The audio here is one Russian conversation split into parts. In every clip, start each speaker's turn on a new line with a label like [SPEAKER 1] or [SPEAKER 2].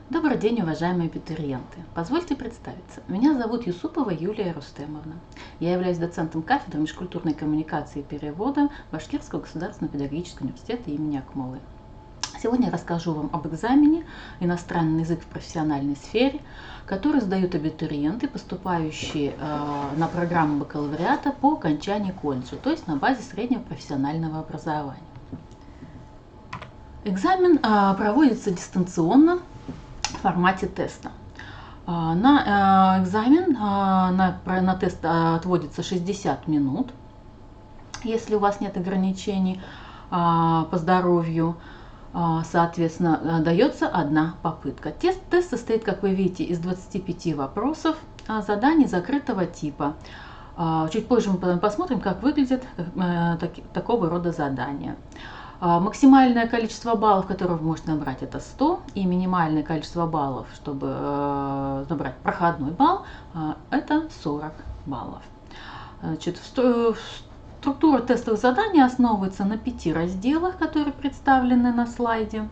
[SPEAKER 1] Добрый день, уважаемые абитуриенты! Позвольте представиться. Меня зовут Юсупова Юлия Рустемовна. Я являюсь доцентом кафедры межкультурной коммуникации и перевода Башкирского государственного педагогического университета имени Акмолы. Сегодня я расскажу вам об экзамене «Иностранный язык в профессиональной сфере», который сдают абитуриенты, поступающие на программу бакалавриата по окончании колледжа, то есть на базе среднего профессионального образования. Экзамен проводится дистанционно в формате теста. На экзамен, на тест отводится 60 минут, если у вас нет ограничений по здоровью. Соответственно, дается одна попытка. Тест состоит, как вы видите, из 25 вопросов, заданий закрытого типа. Чуть позже мы посмотрим, как выглядят такого рода задания. Максимальное количество баллов, которые вы можете набрать, это 100, и минимальное количество баллов, чтобы набрать проходной балл, это 40 баллов. Значит, структура тестовых заданий основывается на 5 разделах, которые представлены на слайде.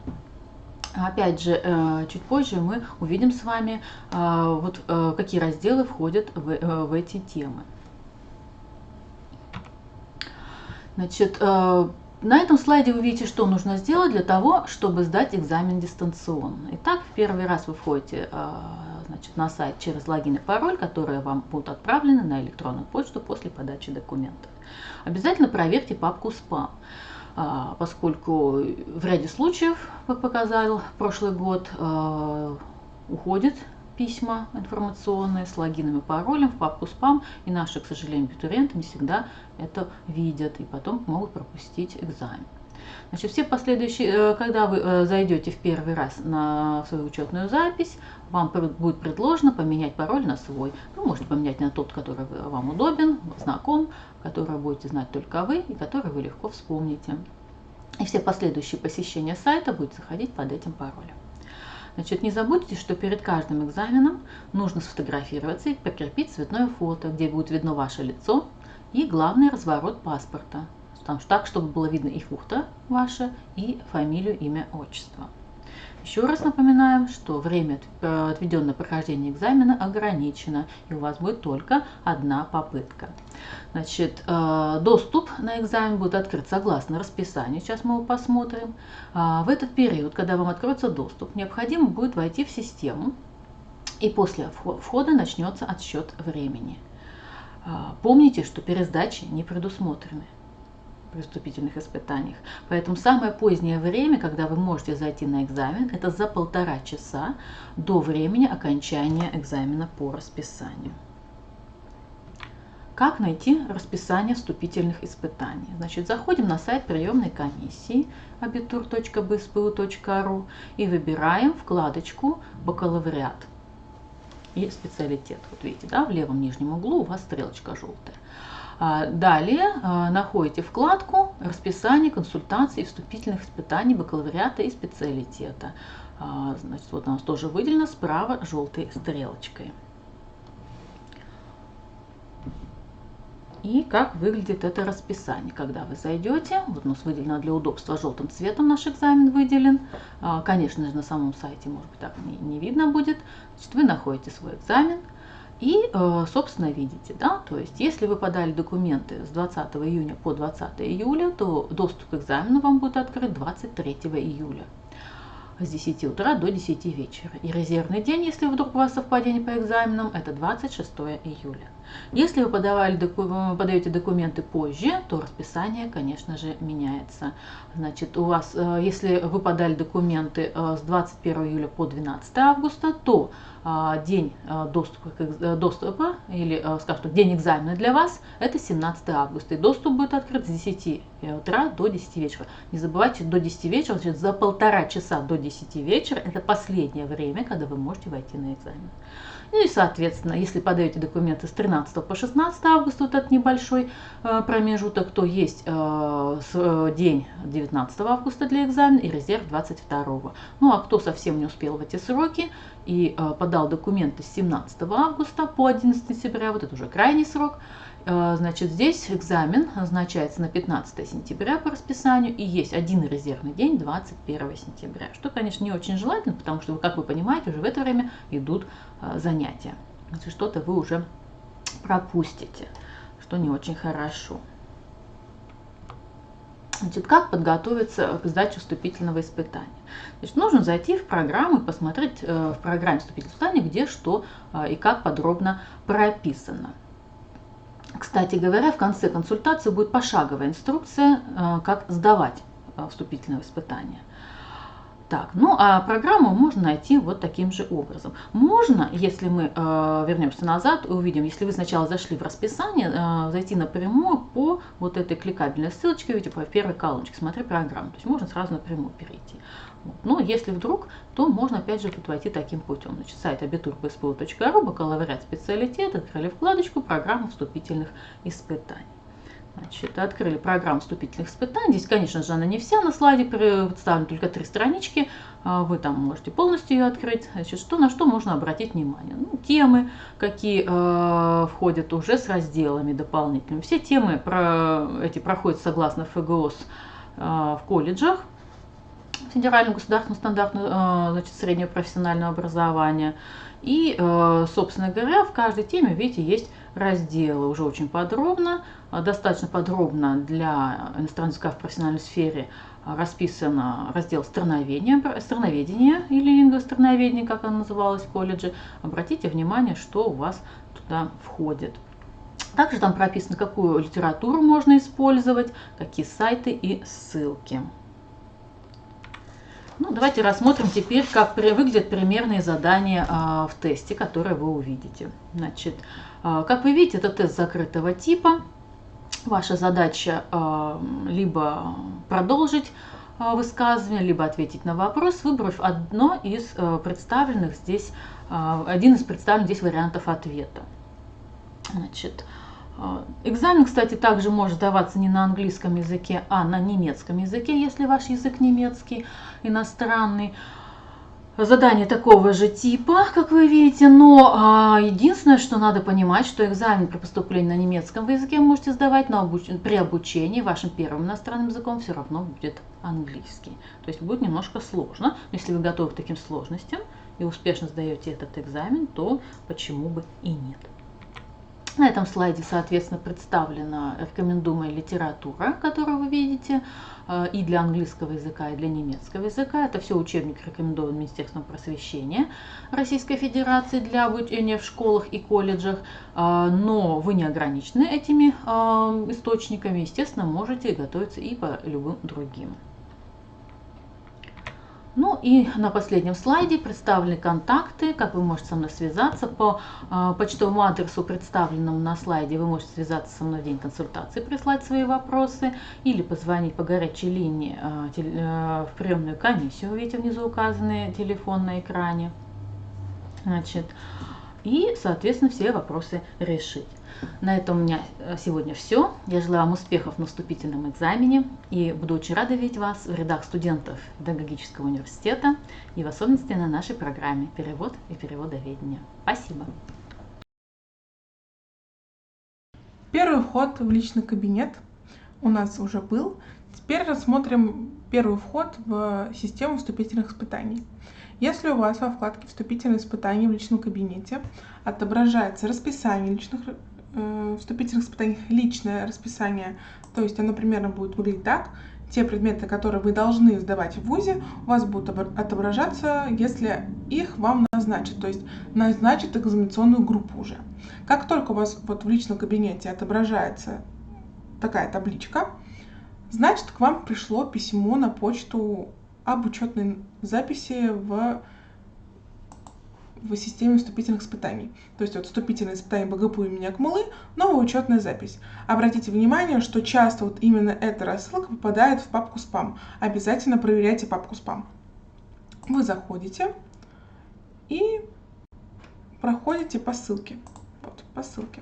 [SPEAKER 1] Опять же, чуть позже мы увидим с вами, какие разделы входят в эти темы. Значит, на этом слайде вы видите, что нужно сделать для того, чтобы сдать экзамен дистанционно. Итак, в первый раз вы входите на сайт через логин и пароль, которые вам будут отправлены на электронную почту после подачи документов. Обязательно проверьте папку «Спам», поскольку в ряде случаев, как показал прошлый год, уходят письма информационные с логином и паролем в папку «Спам», и наши, к сожалению, абитуриенты не всегда это видят и потом могут пропустить экзамен. Значит, все последующие, когда вы зайдете в первый раз на свою учетную запись, вам будет предложено поменять пароль на свой. Вы можете поменять на тот, который вам удобен, знаком, который будете знать только вы и который вы легко вспомните. И все последующие посещения сайта будут заходить под этим паролем. Значит, не забудьте, что перед каждым экзаменом нужно сфотографироваться и прикрепить цветное фото, где будет видно ваше лицо и главный разворот паспорта, так, чтобы было видно и фото ваше, и фамилию, имя, отчество. Еще раз напоминаем, что время, отведенное на прохождение экзамена, ограничено, и у вас будет только одна попытка. Значит, доступ на экзамен будет открыт согласно расписанию, сейчас мы его посмотрим. В этот период, когда вам откроется доступ, необходимо будет войти в систему, и после входа начнется отсчет времени. Помните, что пересдачи не предусмотрены при вступительных испытаниях. Поэтому самое позднее время, когда вы можете зайти на экзамен, это за 1,5 часа до времени окончания экзамена по расписанию. Как найти расписание вступительных испытаний? Значит, заходим на сайт приемной комиссии abitur.bspu.ru и выбираем вкладочку «Бакалавриат» и специалитет. Вот видите, да, в левом нижнем углу у вас стрелочка желтая. Далее находите вкладку «Расписание консультаций и вступительных испытаний бакалавриата и специалитета». Значит, вот у нас тоже выделено справа желтой стрелочкой. И как выглядит это расписание? Когда вы зайдете, вот у нас выделено для удобства желтым цветом, наш экзамен выделен. Конечно же, на самом сайте, может быть, так не видно будет. Значит, вы находите свой экзамен. И, собственно, видите, да, то есть, если вы подали документы с 20 июня по 20 июля, то доступ к экзамену вам будет открыт 23 июля с 10 утра до 10 вечера. И резервный день, если вдруг у вас совпадение по экзаменам, это 26 июля. Если вы подаете документы позже, то расписание, конечно же, меняется. Значит, у вас, если вы подали документы с 21 июля по 12 августа, то день доступа или, скажем, день экзамена для вас это 17 августа. И доступ будет открыт с 10 утра до 10 вечера. Не забывайте, до 10 вечера, значит, за 1,5 часа до 10 вечера это последнее время, когда вы можете войти на экзамен. Ну и, соответственно, если подаете документы с 13 по 16 августа, вот этот небольшой промежуток, то есть день 19 августа для экзамена и резерв 22. Ну а кто совсем не успел в эти сроки и подал документы с 17 августа по 11 сентября, вот это уже крайний срок, Значит, здесь экзамен назначается на 15 сентября по расписанию, и есть один резервный день 21 сентября, что, конечно, не очень желательно, потому что, как вы понимаете, уже в это время идут занятия. Значит, что-то вы уже пропустите, что не очень хорошо. Значит, как подготовиться к сдаче вступительного испытания? Значит, нужно зайти в программу и посмотреть в программе вступительного испытания, где что и как подробно прописано. Кстати говоря, в конце консультации будет пошаговая инструкция, как сдавать вступительное испытание. Так, ну а программу можно найти вот таким же образом. Можно, если мы вернемся назад, увидим, если вы сначала зашли в расписание, зайти напрямую по вот этой кликабельной ссылочке, видите, по первой колоночке, смотри программу. То есть можно сразу напрямую перейти. Вот. Но если вдруг, то можно опять же тут войти таким путем. Значит, сайт abitur.bspu.ru, бакалавриат специалитет, открыли вкладочку «Программа вступительных испытаний». Значит, открыли программу вступительных испытаний. Здесь, конечно же, она не вся на слайде, представлена только 3 странички. Вы там можете полностью ее открыть. Значит, на что можно обратить внимание? Ну, темы, какие входят уже с разделами дополнительными. Все темы эти проходят согласно ФГОС в колледжах. Федерального государственного стандарта, значит, среднего профессионального образования. И, собственно говоря, в каждой теме, видите, есть разделы уже очень подробно, достаточно подробно для иностранного языка в профессиональной сфере расписан раздел страноведение или лингвостроноведение, как оно называлось в колледже. Обратите внимание, что у вас туда входит. Также там прописано, какую литературу можно использовать, какие сайты и ссылки. Ну, давайте рассмотрим теперь, как выглядят примерные задания в тесте, которые вы увидите. Значит, как вы видите, это тест закрытого типа. Ваша задача либо продолжить высказывание, либо ответить на вопрос, выбрав один из представленных здесь вариантов ответа. Значит, экзамен, кстати, также может даваться не на английском языке, а на немецком языке, если ваш язык немецкий, иностранный. Задание такого же типа, как вы видите, но единственное, что надо понимать, что экзамен при поступлении на немецком языке вы можете сдавать, но при обучении вашим первым иностранным языком все равно будет английский. То есть будет немножко сложно. Если вы готовы к таким сложностям и успешно сдаете этот экзамен, то почему бы и нет. На этом слайде, соответственно, представлена рекомендуемая литература, которую вы видите, и для английского языка, и для немецкого языка. Это все учебник, рекомендован Министерством просвещения Российской Федерации для обучения в школах и колледжах. Но вы не ограничены этими источниками, естественно, можете готовиться и по любым другим. Ну и на последнем слайде представлены контакты, как вы можете со мной связаться. По почтовому адресу, представленному на слайде, вы можете связаться со мной в день консультации, прислать свои вопросы или позвонить по горячей линии в приемную комиссию. Вы видите внизу указанный телефон на экране. Значит, и, соответственно, все вопросы решить. На этом у меня сегодня все. Я желаю вам успехов на вступительном экзамене и буду очень рада видеть вас в рядах студентов педагогического университета и в особенности на нашей программе «Перевод и переводоведение». Спасибо!
[SPEAKER 2] Первый вход в личный кабинет у нас уже был. Теперь рассмотрим первый вход в систему вступительных испытаний. Если у вас во вкладке «Вступительные испытания» в личном кабинете отображается расписание вступительных испытаний, личное расписание, то есть оно примерно будет выглядеть так: те предметы, которые вы должны сдавать в ВУЗе, у вас будут отображаться, если их вам назначат, то есть назначат экзаменационную группу уже. Как только у вас вот в личном кабинете отображается такая табличка, значит, к вам пришло письмо на почту об учетной записи в системе вступительных испытаний. То есть вот вступительные испытания БГПУ имени Акмуллы, новая учетная запись. Обратите внимание, что часто вот именно эта рассылка попадает в папку спам. Обязательно проверяйте папку спам. Вы заходите и проходите по ссылке. Вот, по ссылке.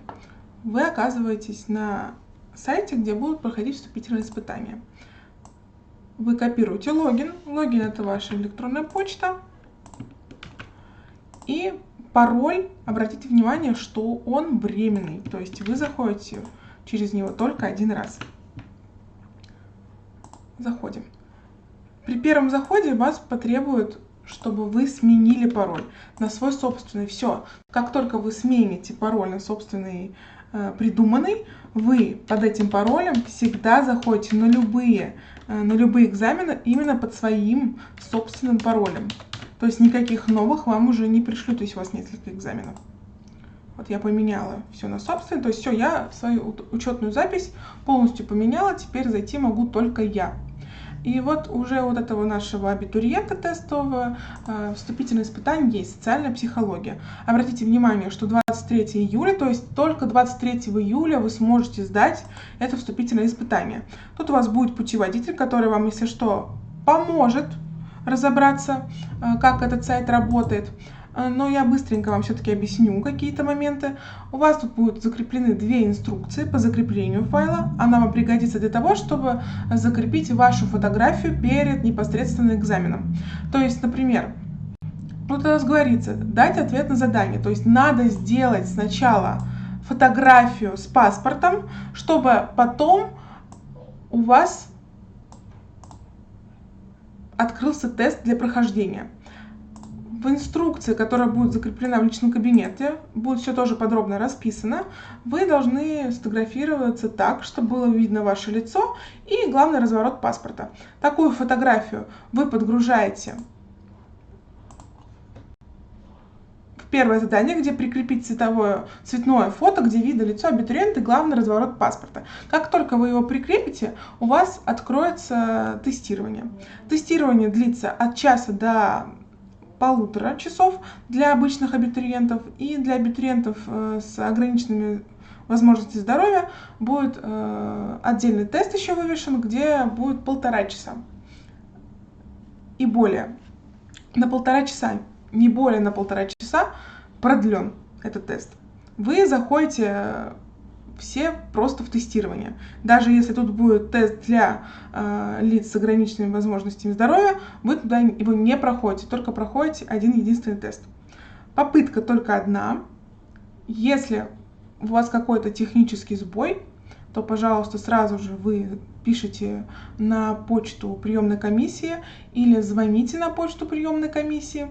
[SPEAKER 2] Вы оказываетесь на сайте, где будут проходить вступительные испытания. Вы копируете логин. Логин — это ваша электронная почта. И пароль, обратите внимание, что он временный. То есть вы заходите через него только один раз. Заходим. При первом заходе вас потребует, чтобы вы сменили пароль на свой собственный. Все. Как только вы смените пароль на собственный придуманный, вы под этим паролем всегда заходите на любые экзамены именно под своим собственным паролем. То есть никаких новых вам уже не пришлют, если у вас несколько экзаменов. Вот я поменяла все на собственный, то есть все, я свою учетную запись полностью поменяла, теперь зайти могу только я. И вот уже вот этого нашего абитуриента тестового вступительное испытание есть, социальная психология. Обратите внимание, что 23 июля, то есть только 23 июля вы сможете сдать это вступительное испытание. Тут у вас будет путеводитель, который вам, если что, поможет разобраться, как этот сайт работает. Но я быстренько вам все-таки объясню какие-то моменты. У вас тут будут закреплены две инструкции по закреплению файла. Она вам пригодится для того, чтобы закрепить вашу фотографию перед непосредственно экзаменом. То есть, например, вот у нас говорится, дать ответ на задание. То есть надо сделать сначала фотографию с паспортом, чтобы потом у вас открылся тест для прохождения. В инструкции, которая будет закреплена в личном кабинете, будет все тоже подробно расписано. Вы должны сфотографироваться так, чтобы было видно ваше лицо и, главный разворот паспорта. Такую фотографию вы подгружаете в первое задание, где прикрепить цветное фото, где видно лицо абитуриента и главный разворот паспорта. Как только вы его прикрепите, у вас откроется тестирование. Тестирование длится от часа до 1,5 часов для обычных абитуриентов, и для абитуриентов с ограниченными возможностями здоровья будет отдельный тест еще вывешен, где будет 1,5 часа и более. На 1,5 часа, не более на 1,5 часа продлен этот тест. Вы заходите все просто в тестирование. Даже если тут будет тест для лиц с ограниченными возможностями здоровья, вы туда его не проходите, только проходите один единственный тест. Попытка только одна. Если у вас какой-то технический сбой, то, пожалуйста, сразу же вы пишите на почту приемной комиссии или звоните на почту приемной комиссии.